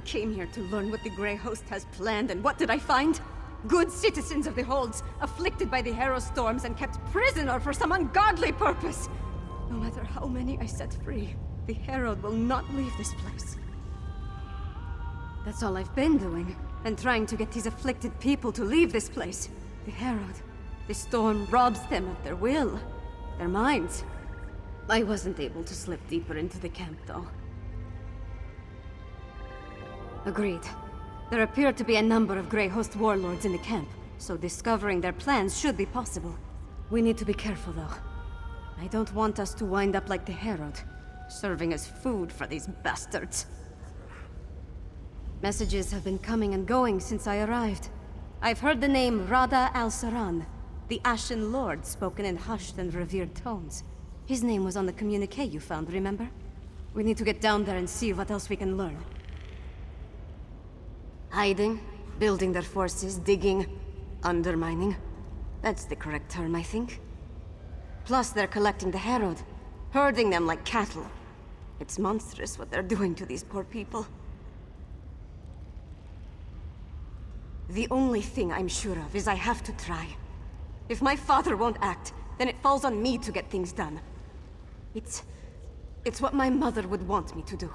came here to learn what the Grey Host has planned, and what did I find? Good citizens of the Holds, afflicted by the Harrow storms and kept prisoner for some ungodly purpose. No matter how many I set free, the Herald will not leave this place. That's all I've been doing, and trying to get these afflicted people to leave this place. The Herald, the storm robs them of their will, their minds. I wasn't able to slip deeper into the camp, though. Agreed. There appear to be a number of Grey Host warlords in the camp, so discovering their plans should be possible. We need to be careful, though. I don't want us to wind up like the Herald, serving as food for these bastards. Messages have been coming and going since I arrived. I've heard the name Rada al-Saran, the Ashen Lord, spoken in hushed and revered tones. His name was on the communique you found, remember? We need to get down there and see what else we can learn. Hiding, building their forces, digging, undermining. That's the correct term, I think. Plus, they're collecting the Herald, herding them like cattle. It's monstrous what they're doing to these poor people. The only thing I'm sure of is I have to try. If my father won't act, then it falls on me to get things done. It's what my mother would want me to do.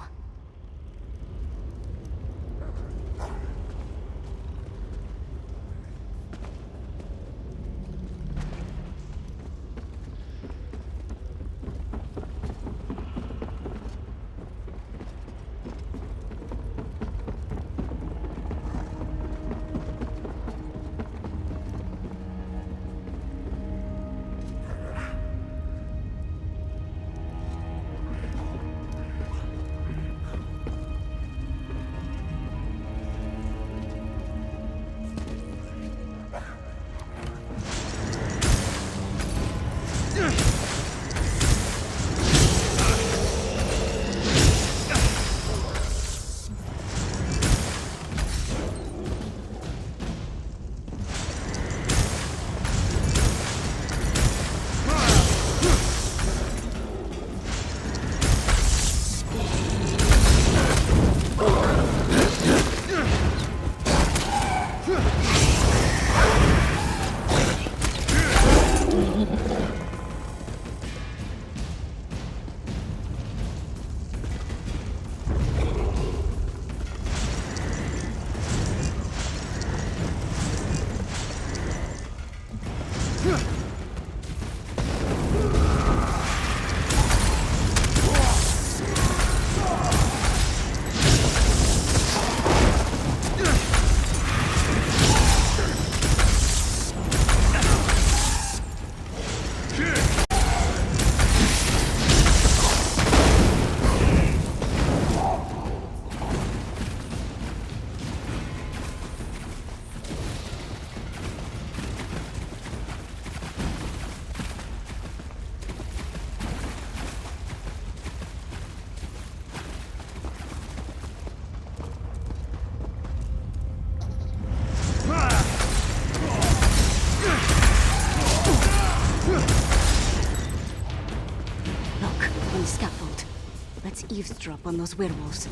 Eavesdrop on those werewolves.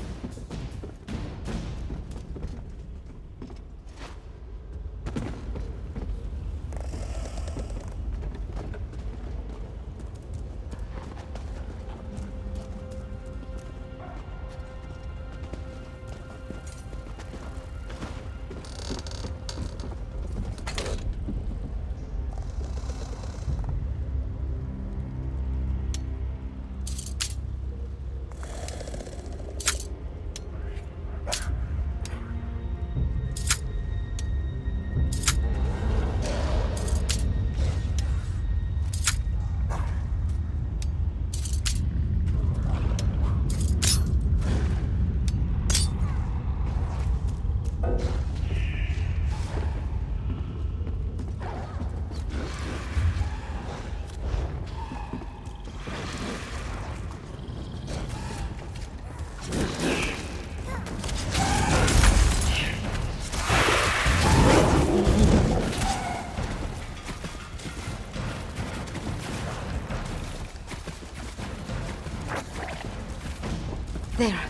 There,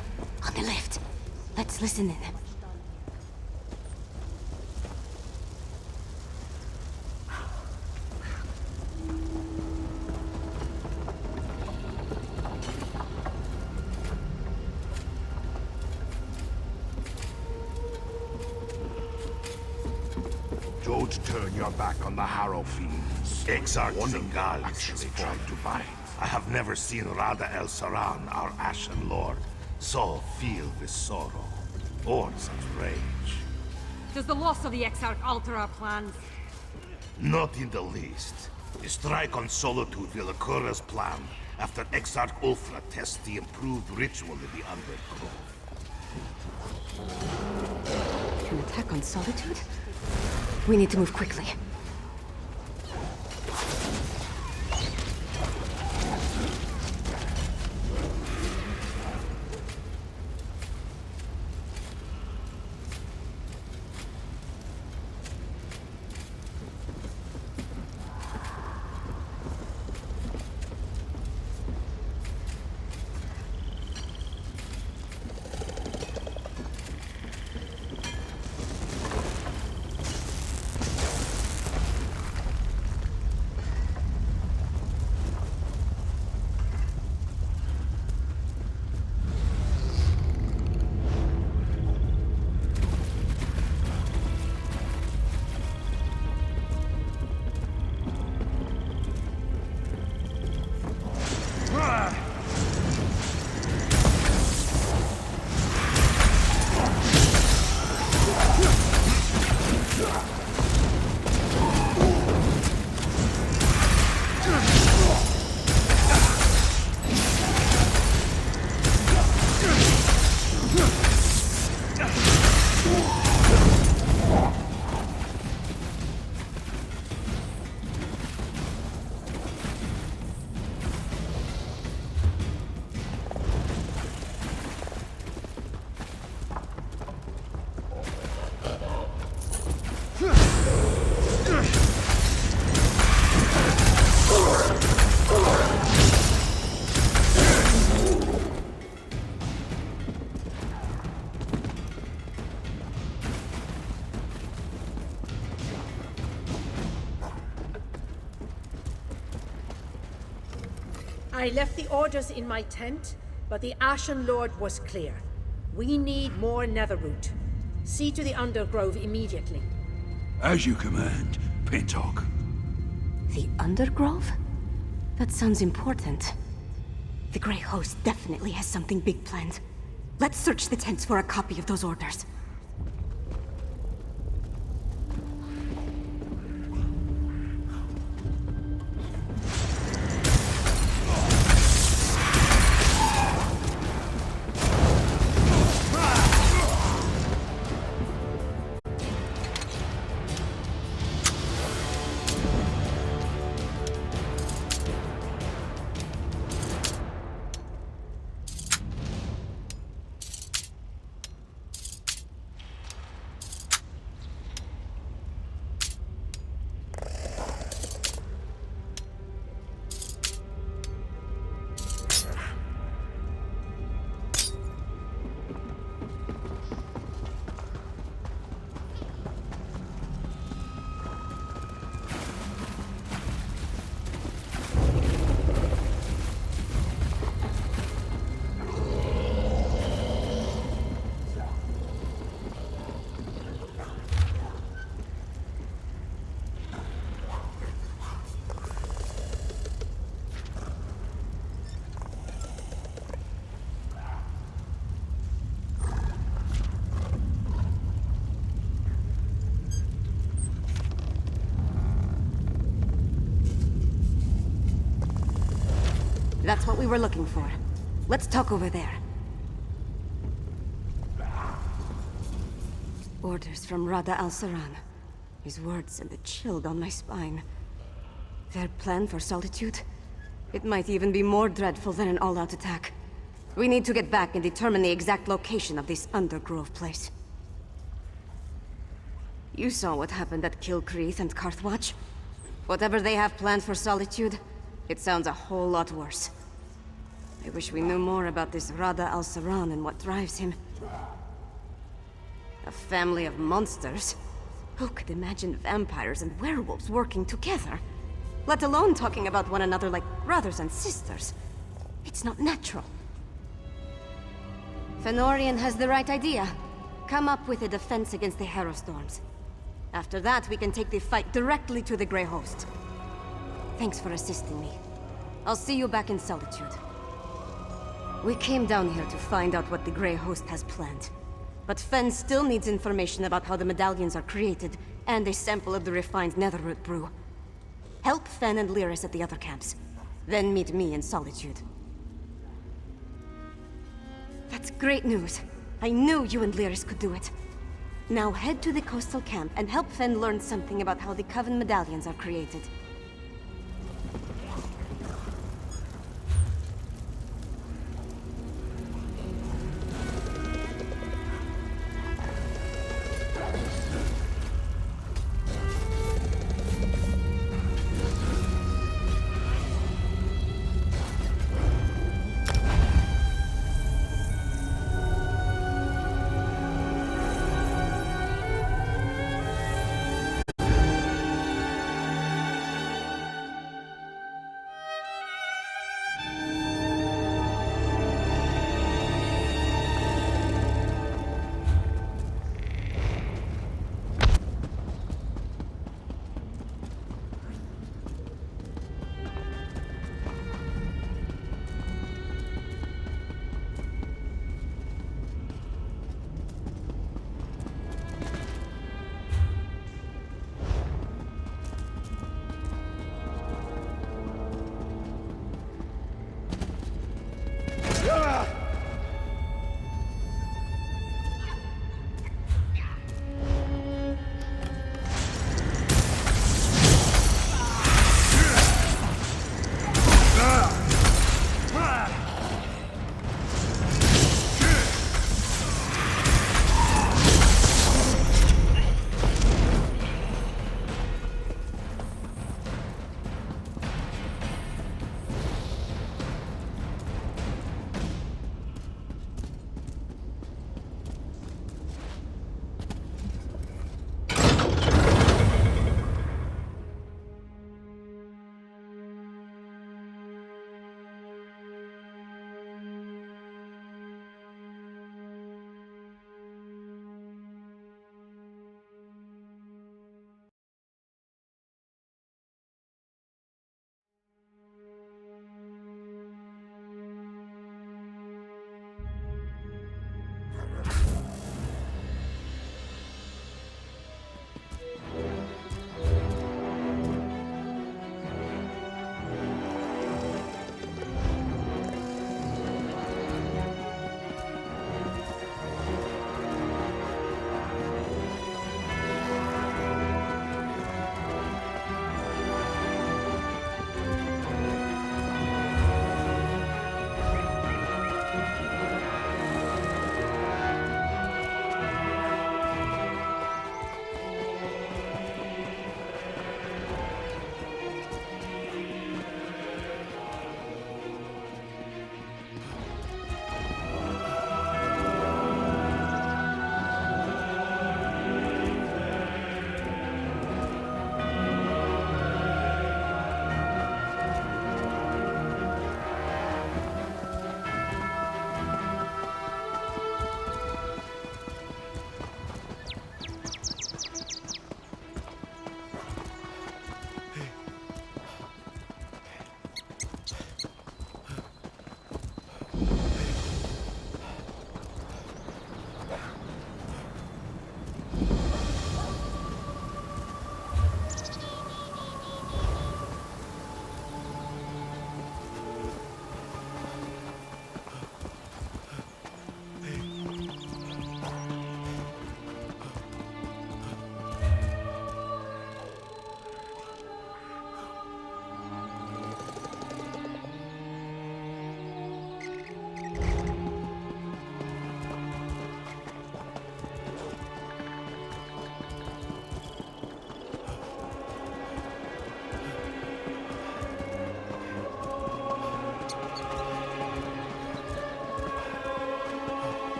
on the left. Let's listen in. Don't turn your back on the Harrow fiends. Exarch Zingal actually tried to bind. I have never seen Rada El Saran, our Ashen Lord, so filled with sorrow or such rage. Does the loss of the Exarch alter our plans? Not in the least. The strike on Solitude will occur as planned after Exarch Ulfra tests the improved ritual in the Undergrove. An attack on Solitude? We need to move quickly. I left the orders in my tent, but the Ashen Lord was clear. We need more netherroot. See to the Undergrove immediately. As you command, Pintock. The Undergrove? That sounds important. The Grey Host definitely has something big planned. Let's search the tents for a copy of those orders. That's what we were looking for. Let's talk over there. Orders from Rada al-Saran. His words sent a chill down my spine. Their plan for Solitude? It might even be more dreadful than an all-out attack. We need to get back and determine the exact location of this Undergrove place. You saw what happened at Kilcreath and Carthwatch. Whatever they have planned for Solitude, it sounds a whole lot worse. I wish we knew more about this Rada al-Saran and what drives him. A family of monsters? Who could imagine vampires and werewolves working together? Let alone talking about one another like brothers and sisters. It's not natural. Fenorian has the right idea. Come up with a defense against the Harrow Storms. After that, we can take the fight directly to the Grey Host. Thanks for assisting me. I'll see you back in Solitude. We came down here to find out what the Grey Host has planned. But Fen still needs information about how the medallions are created, and a sample of the refined Netherroot brew. Help Fen and Lyris at the other camps. Then meet me in Solitude. That's great news. I knew you and Lyris could do it. Now head to the coastal camp and help Fen learn something about how the Coven medallions are created.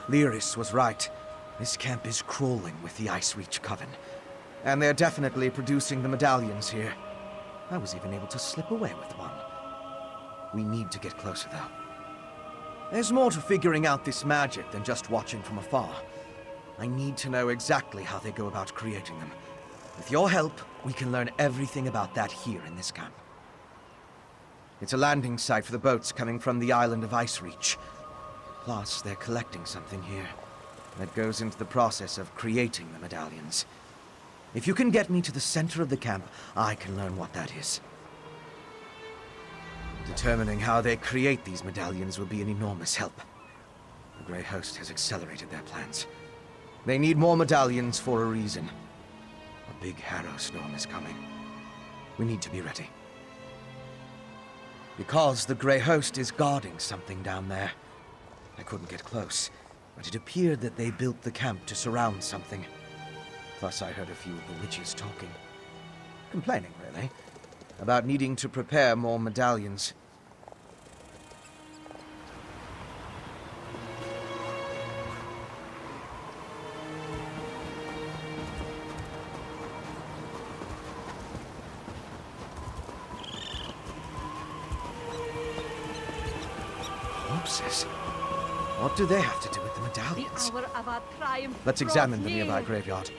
Lyris was right. This camp is crawling with the Ice Reach Coven. And they're definitely producing the medallions here. I was even able to slip away with one. We need to get closer, though. There's more to figuring out this magic than just watching from afar. I need to know exactly how they go about creating them. With your help, we can learn everything about that here in this camp. It's a landing site for the boats coming from the island of Ice Reach. Plus, they're collecting something here that goes into the process of creating the medallions. If you can get me to the center of the camp, I can learn what that is. Determining how they create these medallions will be an enormous help. The Grey Host has accelerated their plans. They need more medallions for a reason. A big harrow storm is coming. We need to be ready. Because the Grey Host is guarding something down there. I couldn't get close, but it appeared that they built the camp to surround something. Plus, I heard a few of the witches talking. Complaining, really, about needing to prepare more medallions. Corpses? What do they have to do with the medallions? The hour of our triumph Let's draws examine the near. nearby graveyard.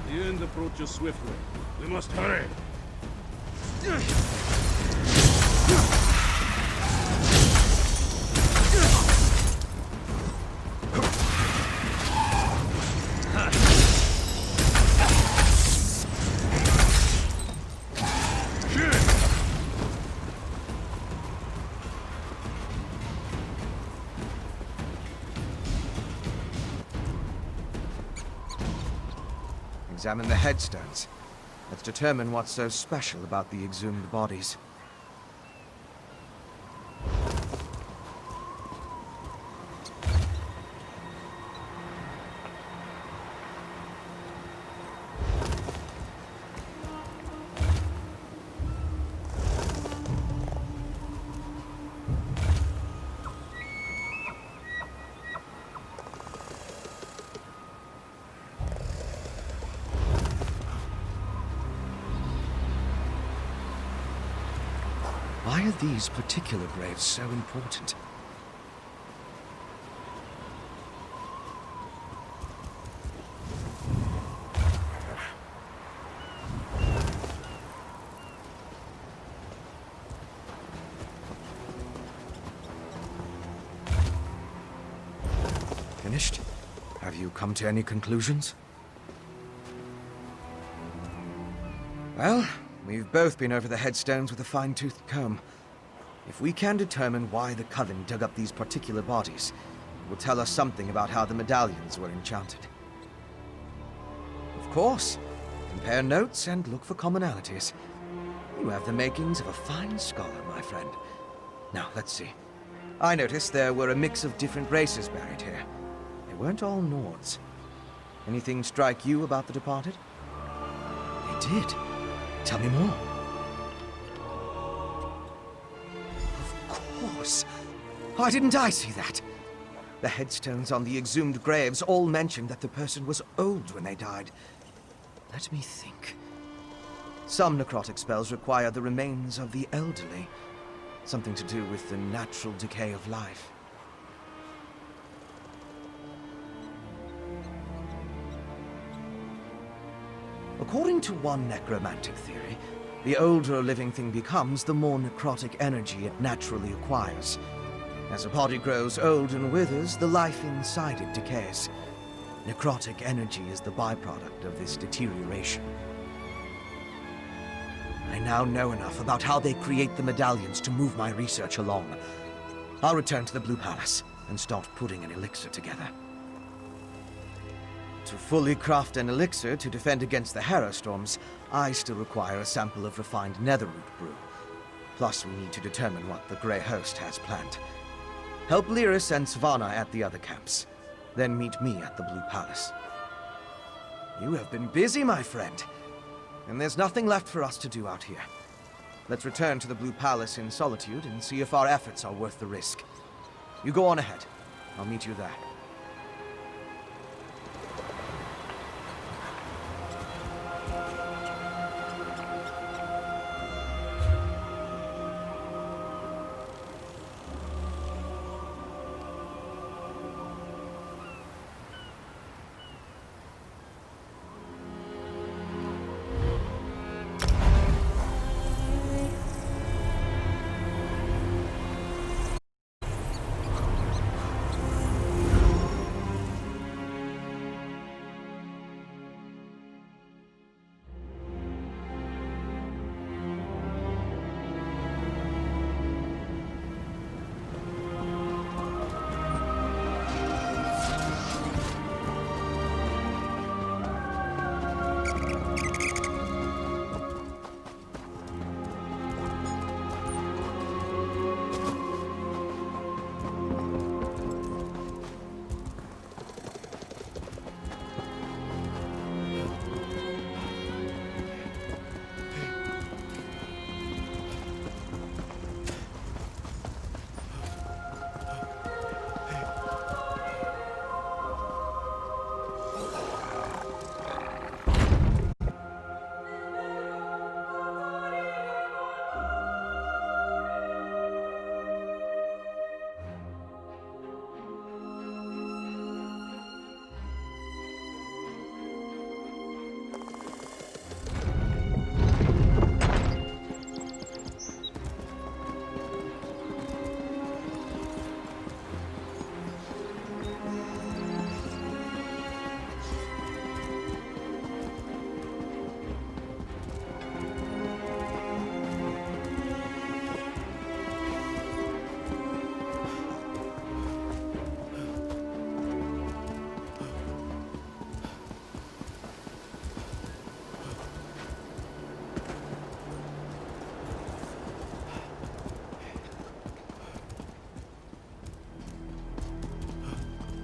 The end approaches swiftly. We must hurry. Examine the headstones. Let's determine what's so special about the exhumed bodies. Why are these particular graves so important? Finished? Have you come to any conclusions? Well, we've both been over the headstones with a fine-toothed comb. If we can determine why the Coven dug up these particular bodies, it will tell us something about how the medallions were enchanted. Of course, compare notes and look for commonalities. You have the makings of a fine scholar, my friend. Now, let's see. I noticed there were a mix of different races buried here. They weren't all Nords. Anything strike you about the departed? They did. Tell me more. Of course. Why didn't I see that? The headstones on the exhumed graves all mentioned that the person was old when they died. Let me think. Some necrotic spells require the remains of the elderly. Something to do with the natural decay of life. According to one necromantic theory, the older a living thing becomes, the more necrotic energy it naturally acquires. As a body grows old and withers, the life inside it decays. Necrotic energy is the byproduct of this deterioration. I now know enough about how they create the medallions to move my research along. I'll return to the Blue Palace and start putting an elixir together. To fully craft an elixir to defend against the Harrow Storms, I still require a sample of refined netherroot brew. Plus, we need to determine what the Grey Host has planned. Help Lyris and Svanna at the other camps. Then meet me at the Blue Palace. You have been busy, my friend. And there's nothing left for us to do out here. Let's return to the Blue Palace in solitude and see if our efforts are worth the risk. You go on ahead. I'll meet you there.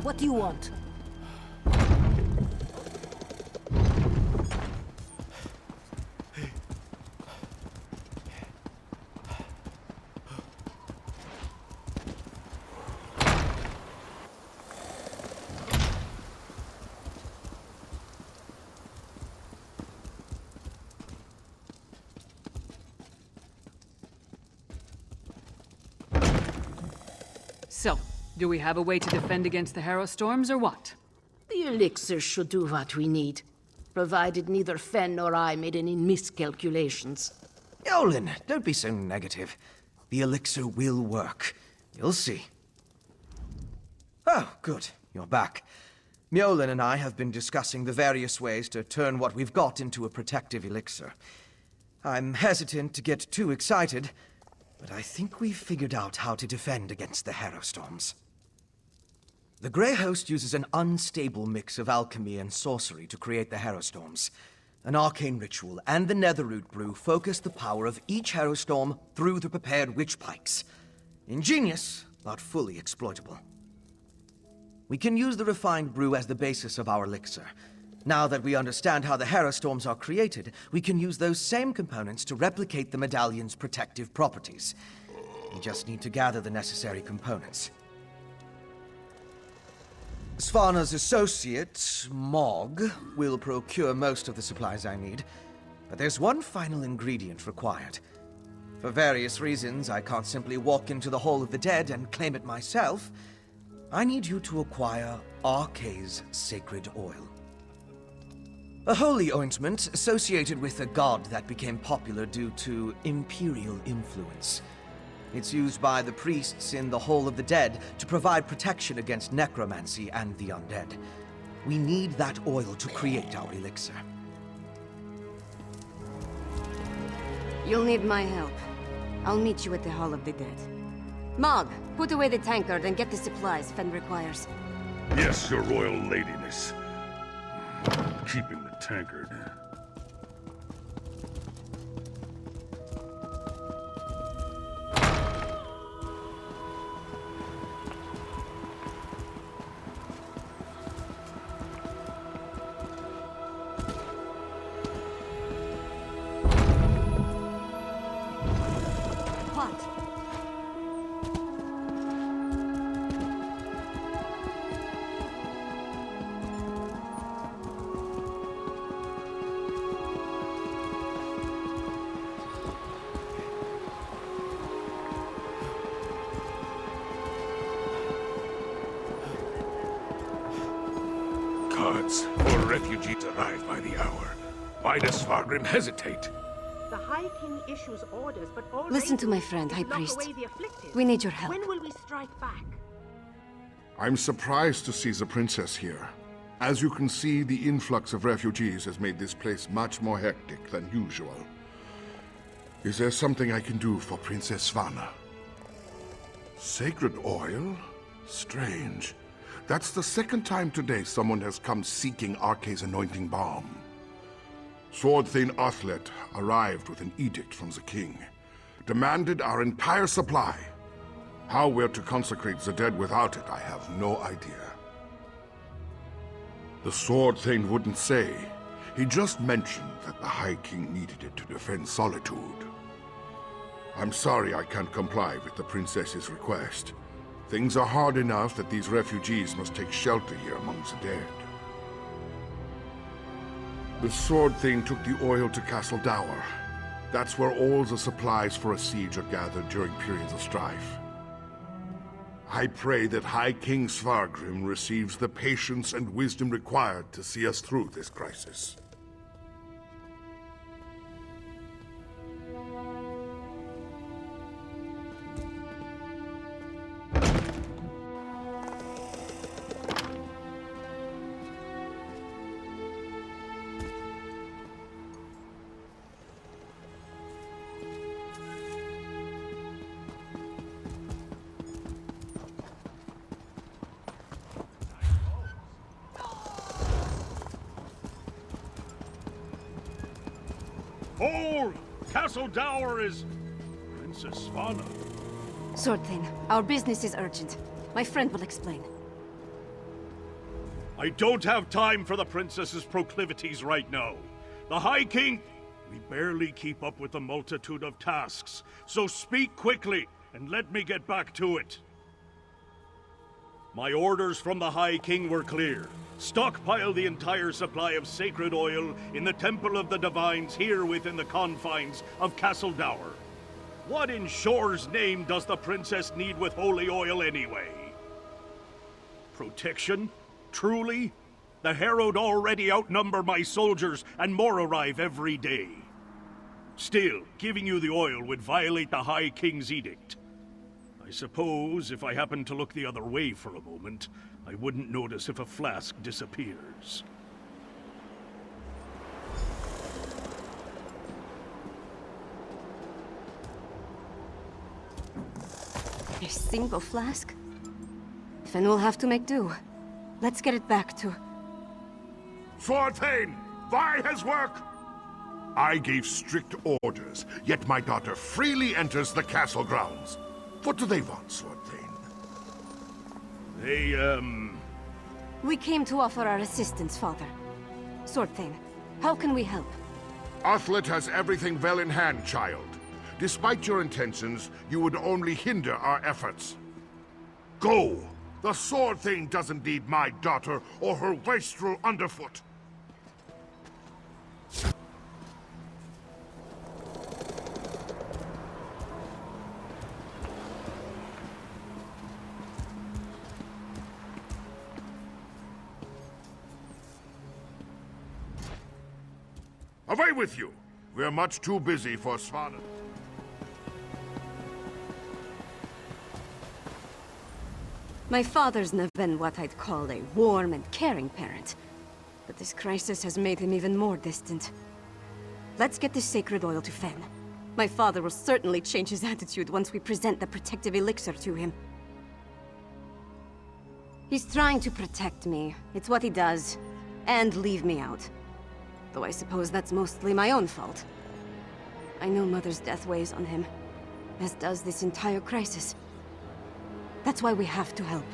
What do you want? So, do we have a way to defend against the Harrow Storms, or what? The elixir should do what we need, provided neither Fen nor I made any miscalculations. Yolen, don't be so negative. The elixir will work. You'll see. Oh, good. You're back. Mjolin and I have been discussing the various ways to turn what we've got into a protective elixir. I'm hesitant to get too excited, but I think we've figured out how to defend against the Harrow Storms. The Grey Host uses an unstable mix of alchemy and sorcery to create the Harrow Storms. An arcane ritual and the Netherroot brew focus the power of each Harrow Storm through the prepared witch pikes. Ingenious, but fully exploitable. We can use the refined brew as the basis of our elixir. Now that we understand how the Harrow Storms are created, we can use those same components to replicate the medallion's protective properties. We just need to gather the necessary components. Svanna's associate, Mog, will procure most of the supplies I need, but there's one final ingredient required. For various reasons, I can't simply walk into the Hall of the Dead and claim it myself. I need you to acquire Arkay's sacred oil. A holy ointment associated with a god that became popular due to imperial influence. It's used by the priests in the Hall of the Dead to provide protection against necromancy and the undead. We need that oil to create our elixir. You'll need my help. I'll meet you at the Hall of the Dead. Mog, put away the tankard and get the supplies Fen requires. Yes, your royal ladiness. Keeping the tankard. gods, more refugees arrive by the hour. Why does Svargrim hesitate? The High King issues orders, but all Listen they to do my friend, is High lock Priest. away the afflicted. We need your help. When will we strike back? I'm surprised to see the princess here. As you can see, the influx of refugees has made this place much more hectic than usual. Is there something I can do for Princess Svanna? Sacred oil? Strange. That's the second time today someone has come seeking Arke's anointing balm. Sword Thane Athlet arrived with an edict from the king. Demanded our entire supply. How we're to consecrate the dead without it, I have no idea. The Sword Thane wouldn't say. He just mentioned that the High King needed it to defend Solitude. I'm sorry I can't comply with the princess's request. Things are hard enough that these refugees must take shelter here among the dead. The Sword Thane took the oil to Castle Dower. That's where all the supplies for a siege are gathered during periods of strife. I pray that High King Svargrim receives the patience and wisdom required to see us through this crisis. Hold! Castle Dower is... Princess Svanna. Sword Thane, our business is urgent. My friend will explain. I don't have time for the princess's proclivities right now. The High King... We barely keep up with the multitude of tasks, so speak quickly and let me get back to it. My orders from the High King were clear. Stockpile the entire supply of sacred oil in the Temple of the Divines here within the confines of Castle Dower. What in Shore's name does the princess need with holy oil anyway? Protection? Truly? The Herald already outnumber my soldiers, and more arrive every day. Still, giving you the oil would violate the High King's edict. I suppose if I happened to look the other way for a moment, I wouldn't notice if a flask disappears. A single flask? Then we'll have to make do. Let's get it back to... Sword Thane, Vi has work! I gave strict orders, yet my daughter freely enters the castle grounds. What do they want, Sword Thane? We came to offer our assistance, Father. Sword Thane, how can we help? Athlet has everything well in hand, child. Despite your intentions, you would only hinder our efforts. Go! The Sword Thane doesn't need my daughter or her wastrel underfoot. Away with you! We're much too busy for Svanna. My father's never been what I'd call a warm and caring parent. But this crisis has made him even more distant. Let's get this sacred oil to Fen. My father will certainly change his attitude once we present the protective elixir to him. He's trying to protect me. It's what he does. And leave me out. Though I suppose that's mostly my own fault. I know Mother's death weighs on him, as does this entire crisis. That's why we have to help.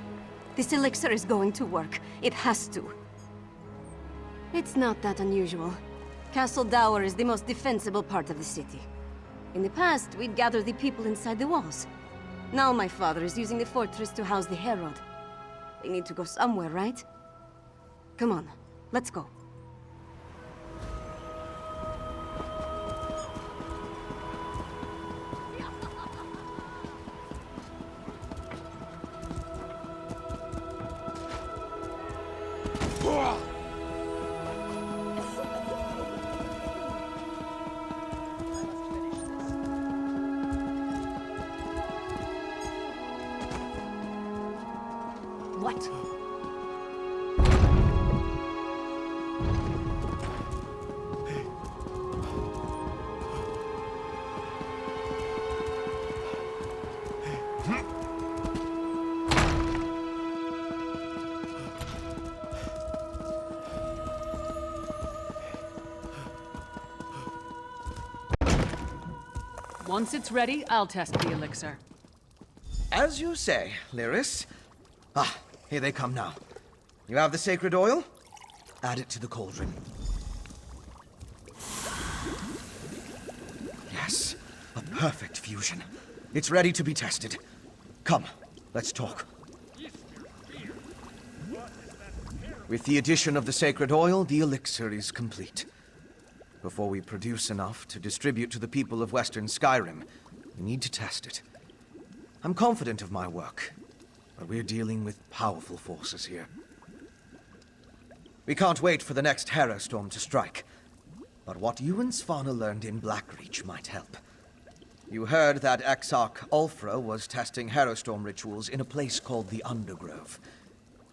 This elixir is going to work. It has to. It's not that unusual. Castle Dower is the most defensible part of the city. In the past, we'd gather the people inside the walls. Now my father is using the fortress to house the Herald. They need to go somewhere, right? Come on, let's go. What? Once it's ready, I'll test the elixir. As you say, Lyris. Ah, here they come now. You have the sacred oil? Add it to the cauldron. Yes, a perfect fusion. It's ready to be tested. Come, let's talk. With the addition of the sacred oil, the elixir is complete. Before we produce enough to distribute to the people of Western Skyrim, we need to test it. I'm confident of my work, but we're dealing with powerful forces here. We can't wait for the next Harrow Storm to strike, but what you and Svanna learned in Blackreach might help. You heard that Exarch Ulfra was testing Harrow Storm rituals in a place called the Undergrove.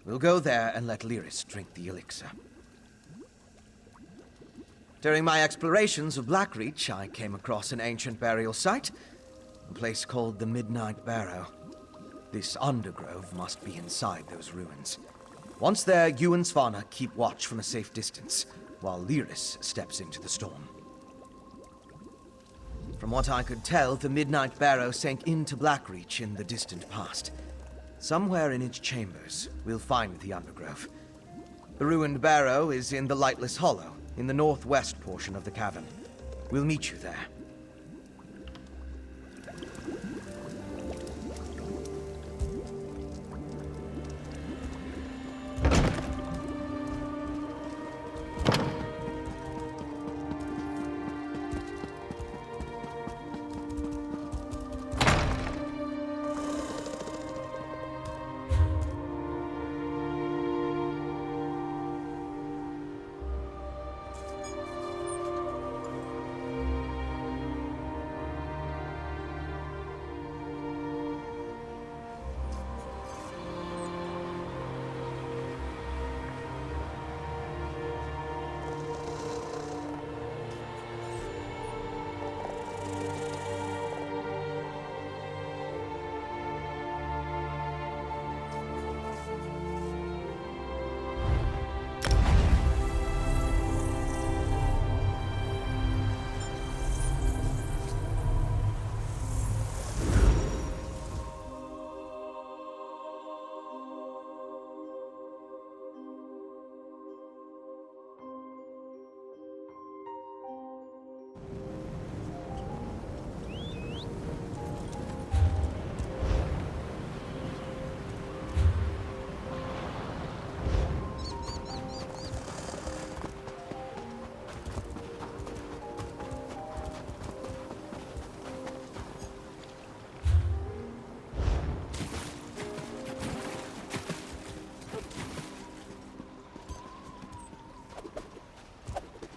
We'll go there and let Lyris drink the elixir. During my explorations of Blackreach, I came across an ancient burial site, a place called the Midnight Barrow. This undergrove must be inside those ruins. Once there, you and Svanna keep watch from a safe distance, while Lyris steps into the storm. From what I could tell, the Midnight Barrow sank into Blackreach in the distant past. Somewhere in its chambers, we'll find the undergrove. The ruined barrow is in the Lightless Hollow, in the northwest portion of the cavern. We'll meet you there.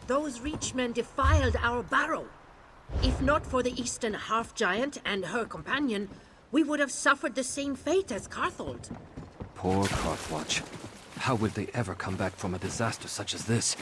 Those Reachmen defiled our barrow. If not for the Eastern Half-Giant and her companion, we would have suffered the same fate as Carthold. Poor Carthwatch. How would they ever come back from a disaster such as this?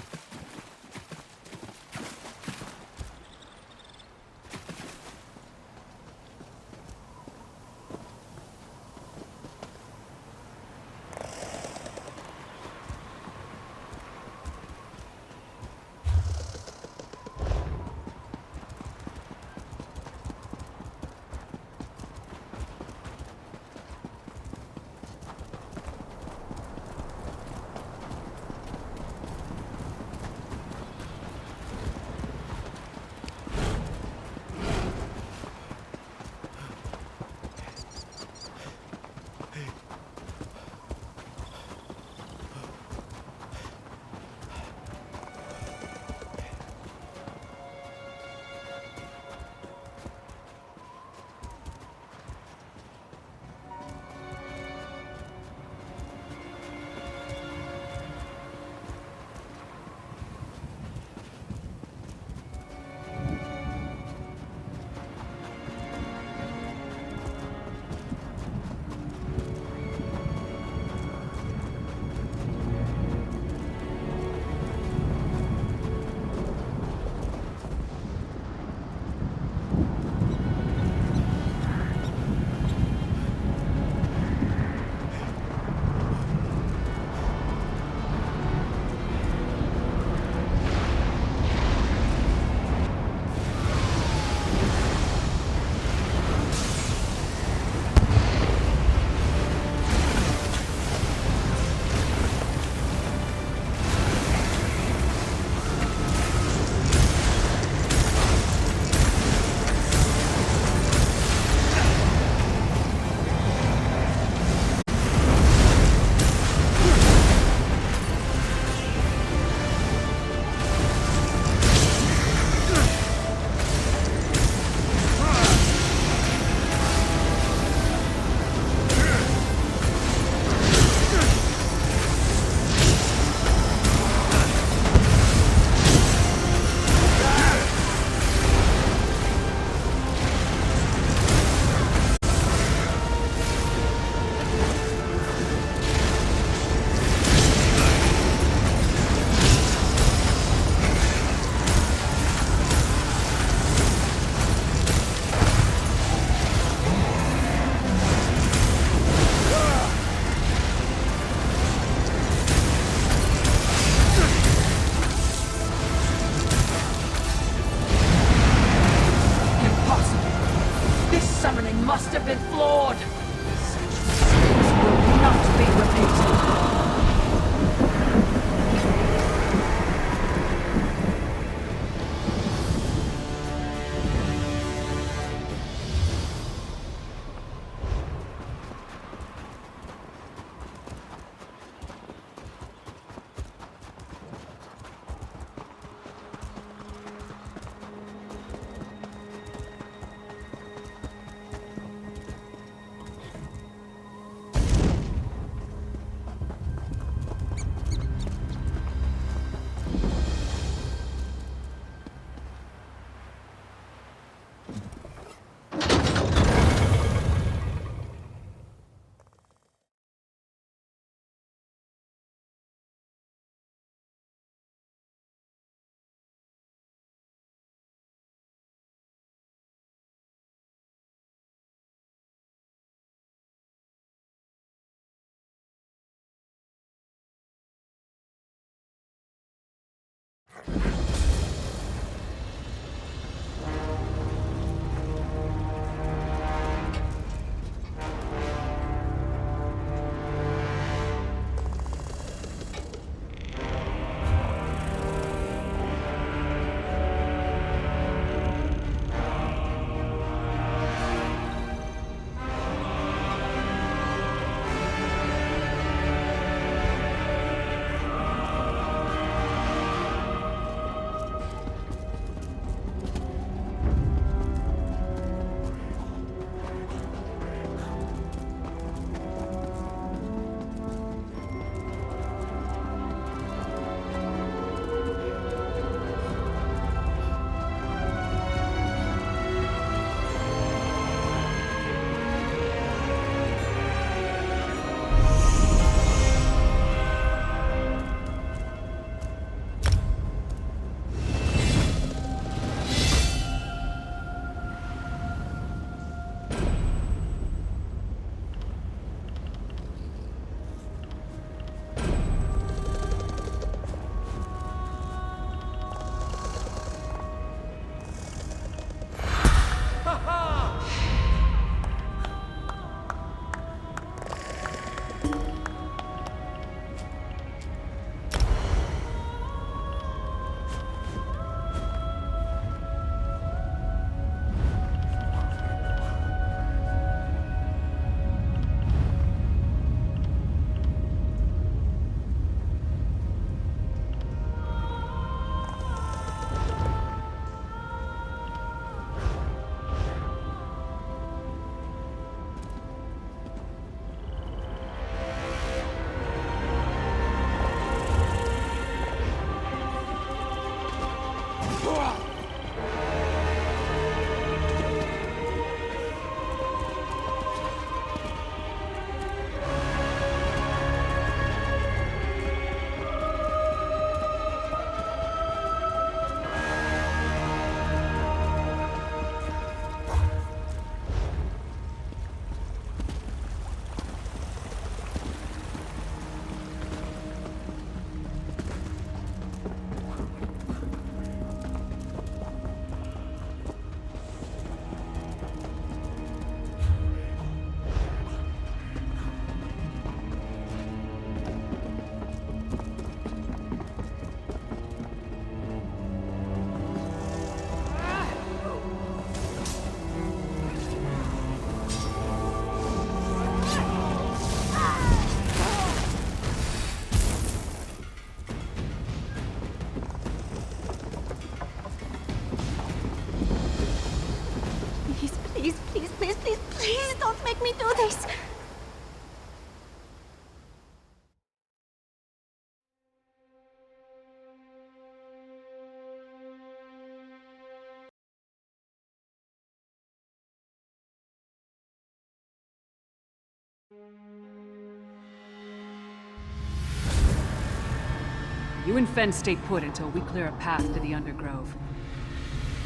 You and Fen stay put until we clear a path to the Undergrove.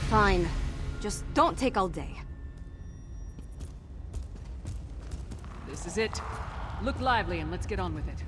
Fine. Just don't take all day. This is it. Look lively and let's get on with it.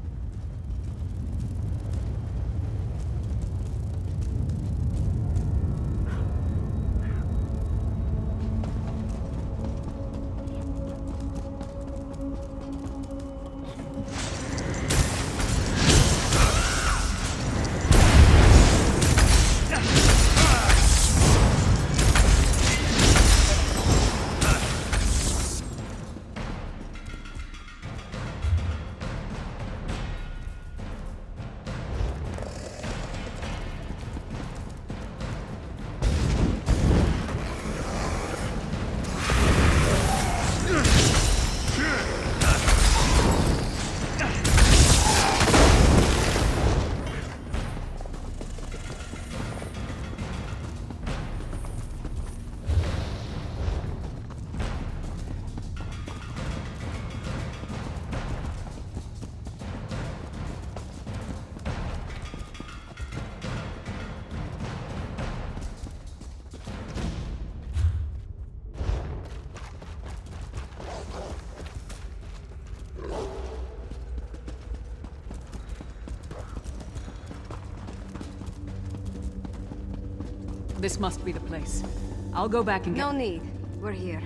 This must be the place. I'll go back and get... No need. We're here.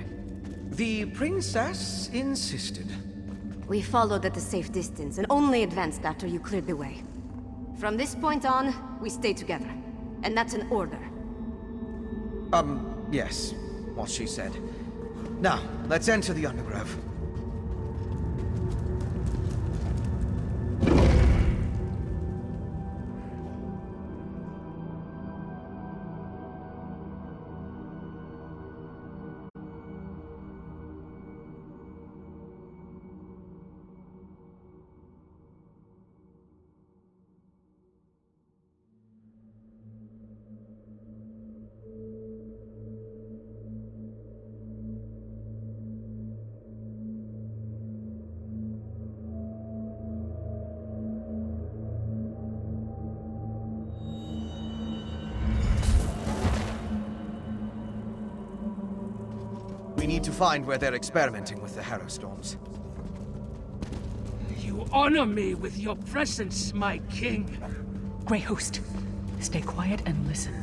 The princess insisted. We followed at a safe distance and only advanced after you cleared the way. From this point on, we stay together. And that's an order. Yes. What she said. Now, let's enter the Undergrove. We need to find where they're experimenting with the Harrow Storms. You honor me with your presence, my king. Grey Host, stay quiet and listen.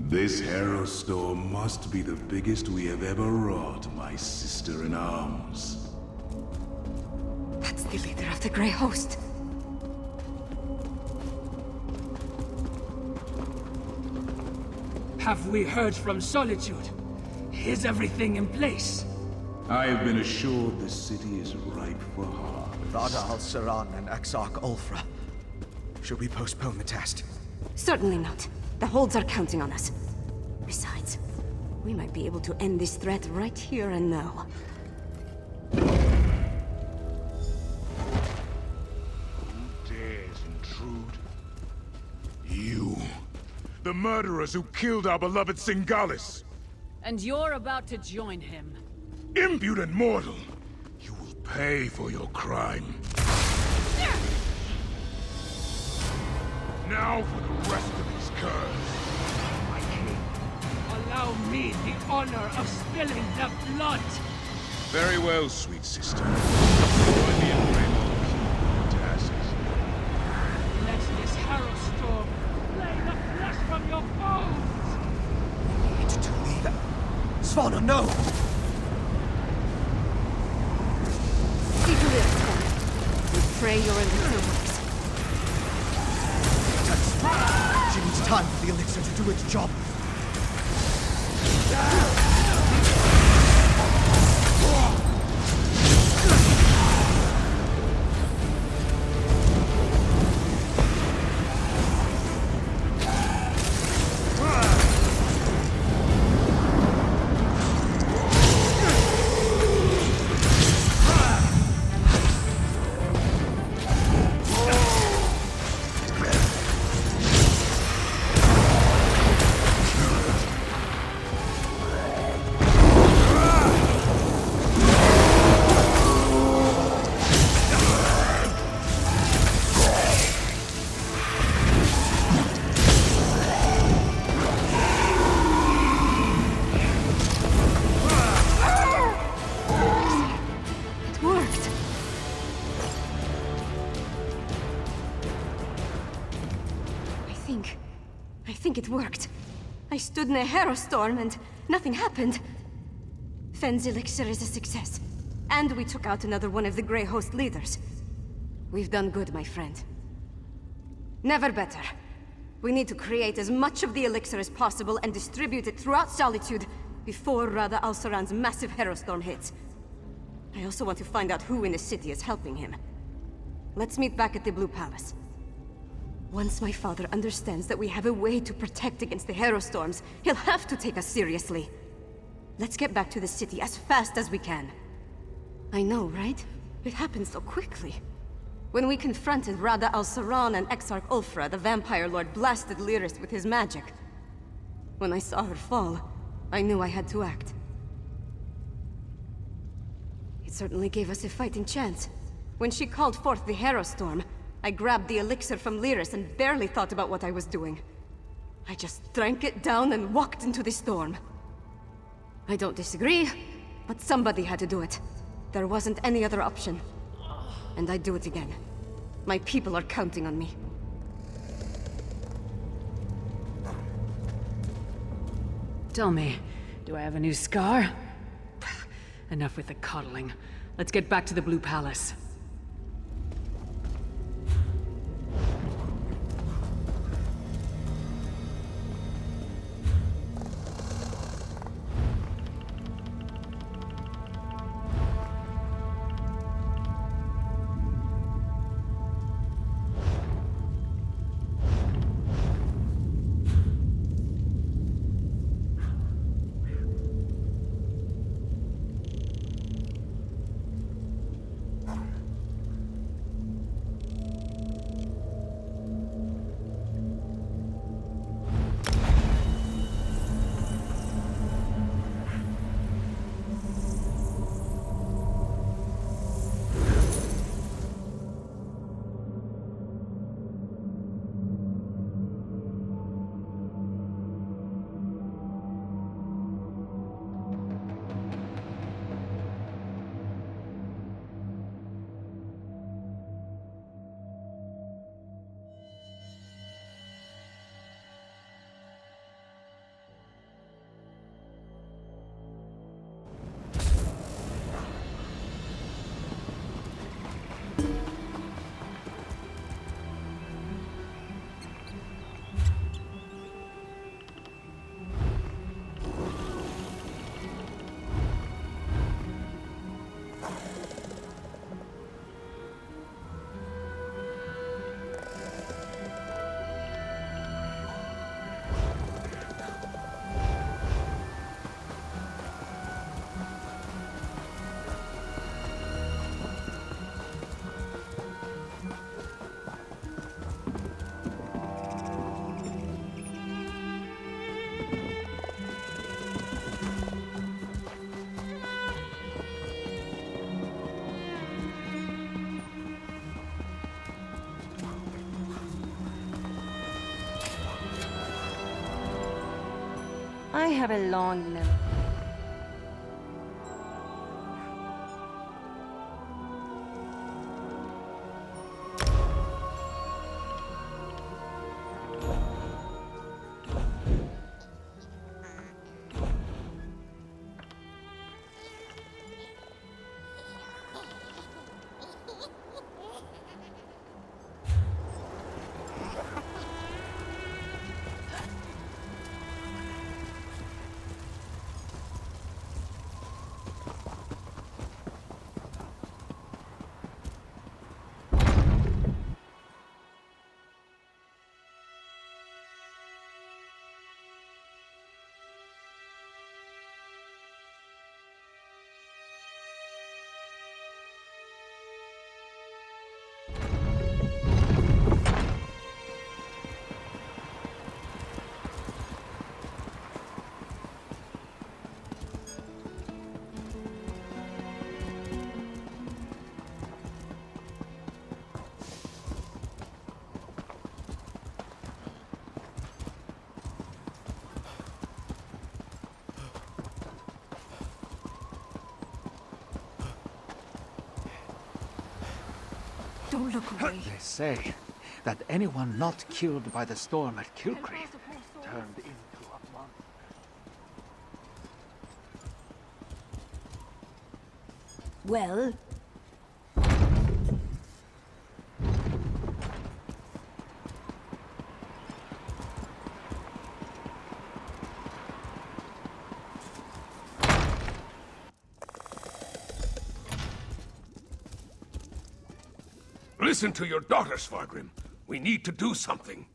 This Harrow Storm must be the biggest we have ever wrought, my sister-in-arms. That's the leader of the Grey Host. Have we heard from Solitude? Is everything in place? I have been assured the city is ripe for harvest. Vada al-Saran and Exarch Ulfra. Should we postpone the test? Certainly not. The holds are counting on us. Besides, we might be able to end this threat right here and now. Who dares intrude? You. The murderers who killed our beloved Singalis. And you're about to join him. Impudent mortal! You will pay for your crime. Now for the rest of these curs. My king, allow me the honor of spilling the blood. Very well, sweet sister. Join me in Greymoor to ashes. Let this Harrow Storm lay the flesh from your bones. We need to leave. Svanna, no! See to this, then. We pray you're in the works. She needs time for the elixir to do its job. I think it worked. I stood in a Hero storm and nothing happened. Fenn's elixir is a success. And we took out another one of the Grey Host leaders. We've done good, my friend. Never better. We need to create as much of the elixir as possible and distribute it throughout Solitude before Rada al-Saran's massive Hero storm hits. I also want to find out who in the city is helping him. Let's meet back at the Blue Palace. Once my father understands that we have a way to protect against the Hero storms, he'll have to take us seriously. Let's get back to the city as fast as we can. I know, right? It happened so quickly. When we confronted Rada al-Saran and Exarch Ulfra, the Vampire Lord blasted Lyris with his magic. When I saw her fall, I knew I had to act. It certainly gave us a fighting chance. When she called forth the Hero storm, I grabbed the elixir from Lyris and barely thought about what I was doing. I just drank it down and walked into the storm. I don't disagree, but somebody had to do it. There wasn't any other option. And I'd do it again. My people are counting on me. Tell me, do I have a new scar? Enough with the coddling. Let's get back to the Blue Palace. I have a long memory. Don't look away. They say that anyone not killed by the storm at Kilgrave turned into a monster. Well? Listen to your daughter, Svargrim. We need to do something.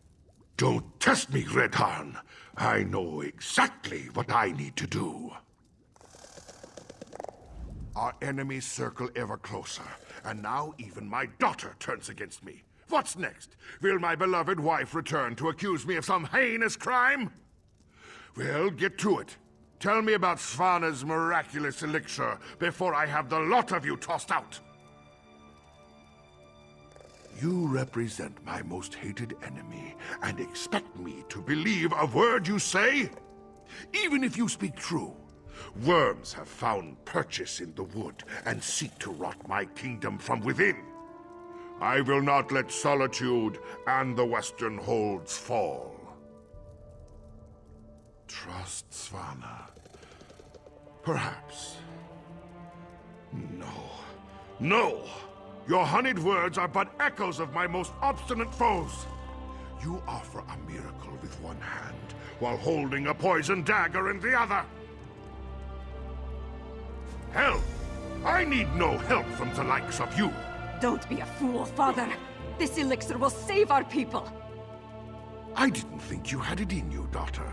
Don't test me, Redharn. I know exactly what I need to do. Our enemies circle ever closer, and now even my daughter turns against me. What's next? Will my beloved wife return to accuse me of some heinous crime? Well, get to it. Tell me about Svana's miraculous elixir before I have the lot of you tossed out. You represent my most hated enemy and expect me to believe a word you say? Even if you speak true, worms have found purchase in the wood and seek to rot my kingdom from within. I will not let Solitude and the Western Holds fall. Trust Svana. Perhaps. No. No! Your honeyed words are but echoes of my most obstinate foes. You offer a miracle with one hand, while holding a poisoned dagger in the other. Hell, I need no help from the likes of you. Don't be a fool, Father. This elixir will save our people. I didn't think you had it in you, daughter.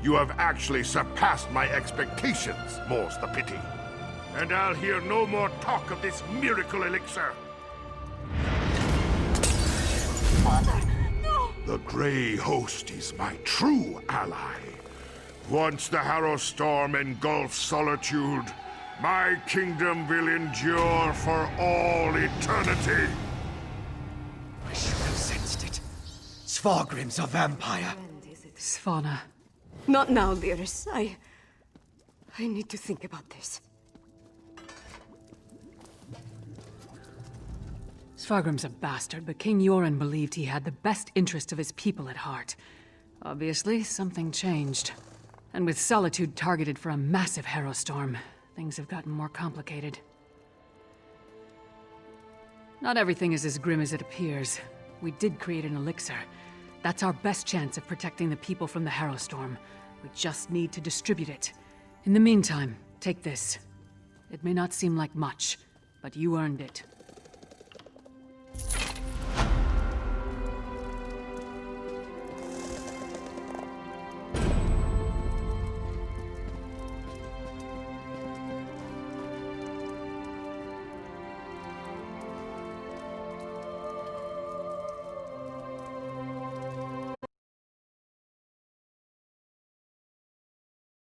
You have actually surpassed my expectations, more's the pity. And I'll hear no more talk of this miracle elixir. Father, no! The Grey Host is my true ally. Once the Harrow Storm engulfs Solitude, my kingdom will endure for all eternity. I should have sensed it. Svargrim's a vampire. Svana. Not now, Lyris. I need to think about this. Svargrim's a bastard, but King Yoren believed he had the best interest of his people at heart. Obviously, something changed. And with Solitude targeted for a massive Harrow Storm, things have gotten more complicated. Not everything is as grim as it appears. We did create an elixir. That's our best chance of protecting the people from the Harrow Storm. We just need to distribute it. In the meantime, take this. It may not seem like much, but you earned it.